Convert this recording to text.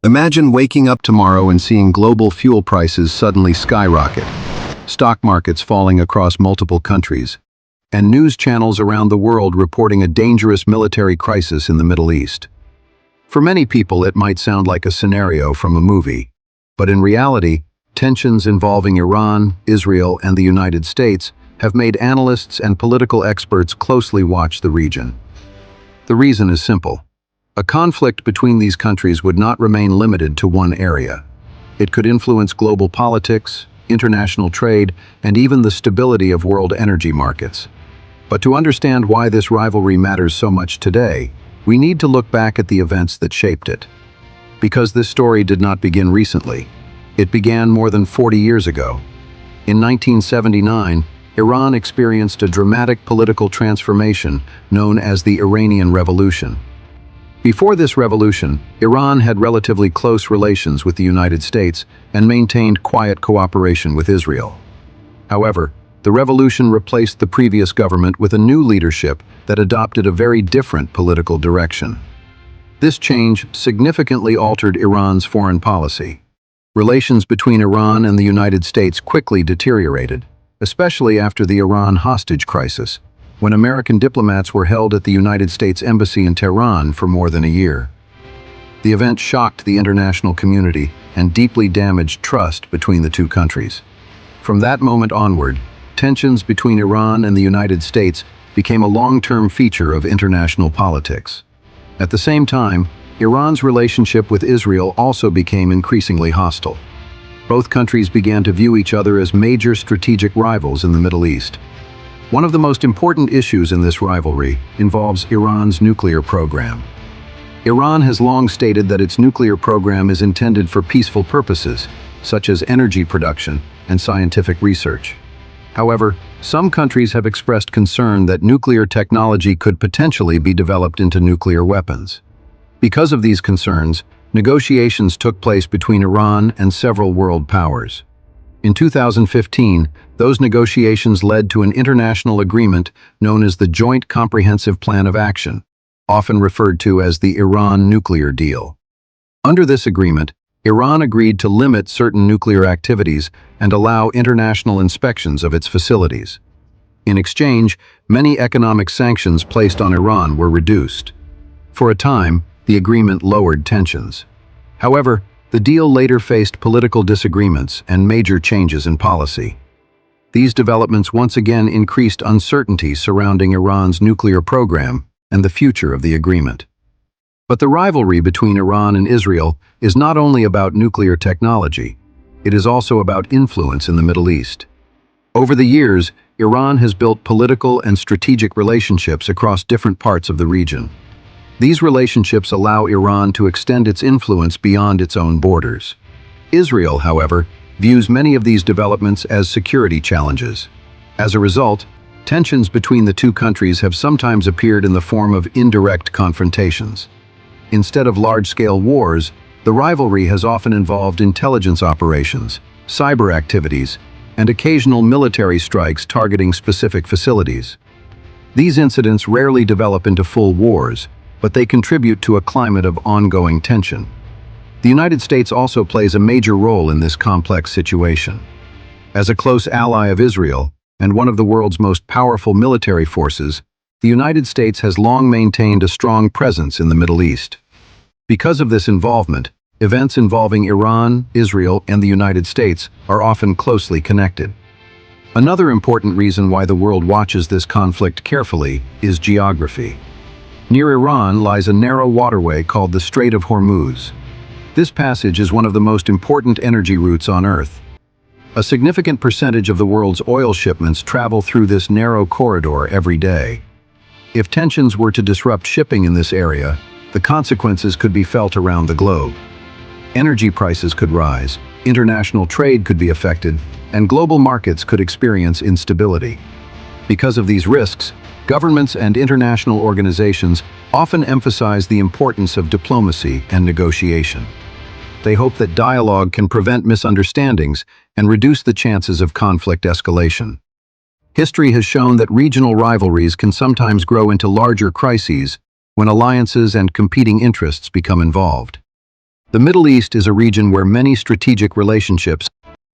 Imagine waking up tomorrow and seeing global fuel prices suddenly skyrocket, stock markets falling across multiple countries, and news channels around the world reporting a dangerous military crisis in the Middle East. For many people, it might sound like a scenario from a movie, but in reality, tensions involving Iran, Israel, and the United States have made analysts and political experts closely watch the region. The reason is simple. A conflict between these countries would not remain limited to one area. It could influence global politics, international trade, and even the stability of world energy markets. But to understand why this rivalry matters so much today, we need to look back at the events that shaped it. Because this story did not begin recently. It began more than 40 years ago. In 1979, Iran experienced a dramatic political transformation known as the Iranian Revolution. Before this revolution, Iran had relatively close relations with the United States and maintained quiet cooperation with Israel. However, the revolution replaced the previous government with a new leadership that adopted a very different political direction. This change significantly altered Iran's foreign policy. Relations between Iran and the United States quickly deteriorated, especially after the Iran hostage crisis, when American diplomats were held at the United States Embassy in Tehran for more than a year. The event shocked the international community and deeply damaged trust between the two countries. From that moment onward, tensions between Iran and the United States became a long-term feature of international politics. At the same time, Iran's relationship with Israel also became increasingly hostile. Both countries began to view each other as major strategic rivals in the Middle East. One of the most important issues in this rivalry involves Iran's nuclear program. Iran has long stated that its nuclear program is intended for peaceful purposes, such as energy production and scientific research. However, some countries have expressed concern that nuclear technology could potentially be developed into nuclear weapons. Because of these concerns, negotiations took place between Iran and several world powers. In 2015, those negotiations led to an international agreement known as the Joint Comprehensive Plan of Action, often referred to as the Iran nuclear deal. Under this agreement, Iran agreed to limit certain nuclear activities and allow international inspections of its facilities. In exchange, many economic sanctions placed on Iran were reduced. For a time, the agreement lowered tensions. However, the deal later faced political disagreements and major changes in policy. These developments once again increased uncertainty surrounding Iran's nuclear program and the future of the agreement. But the rivalry between Iran and Israel is not only about nuclear technology, it is also about influence in the Middle East. Over the years, Iran has built political and strategic relationships across different parts of the region. These relationships allow Iran to extend its influence beyond its own borders. Israel, however, views many of these developments as security challenges. As a result, tensions between the two countries have sometimes appeared in the form of indirect confrontations. Instead of large-scale wars, the rivalry has often involved intelligence operations, cyber activities, and occasional military strikes targeting specific facilities. These incidents rarely develop into full wars, but they contribute to a climate of ongoing tension. The United States also plays a major role in this complex situation. As a close ally of Israel and one of the world's most powerful military forces, the United States has long maintained a strong presence in the Middle East. Because of this involvement, events involving Iran, Israel, and the United States are often closely connected. Another important reason why the world watches this conflict carefully is geography. Near Iran lies a narrow waterway called the Strait of Hormuz. This passage is one of the most important energy routes on Earth. A significant percentage of the world's oil shipments travel through this narrow corridor every day. If tensions were to disrupt shipping in this area, the consequences could be felt around the globe. Energy prices could rise, international trade could be affected, and global markets could experience instability. Because of these risks, governments and international organizations often emphasize the importance of diplomacy and negotiation. They hope that dialogue can prevent misunderstandings and reduce the chances of conflict escalation. History has shown that regional rivalries can sometimes grow into larger crises when alliances and competing interests become involved. The Middle East is a region where many strategic relationships